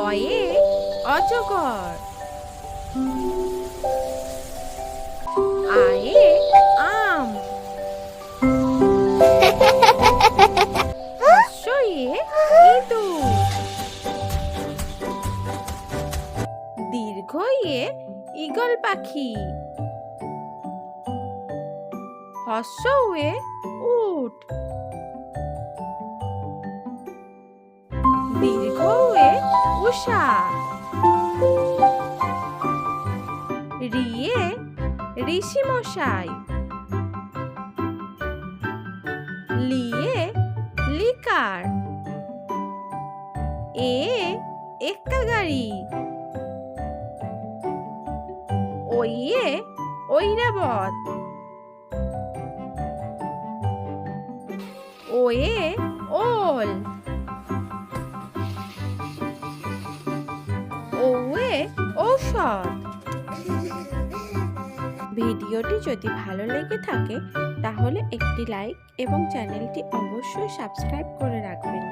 অয়ে অজগর। আয়ে আম। হ্রস্বইয়ে ইঁদুর। দীর্ঘইয়ে ঈগল পাখি। হর্ষ উয়ে উট। দীর্ঘ উয়ে উষা। রিয়ে ঋষি মশাই। লিয়ে লিকার। এ এক্কা গাড়ি। ওইয়ে ঐরাবত। ওয়ে ওল। ওয়ে ঔষধ। ভিডিওটি যদি ভালো লেগে থাকে তাহলে একটি লাইক এবং চ্যানেলটি অবশ্যই সাবস্ক্রাইব করে রাখবেন।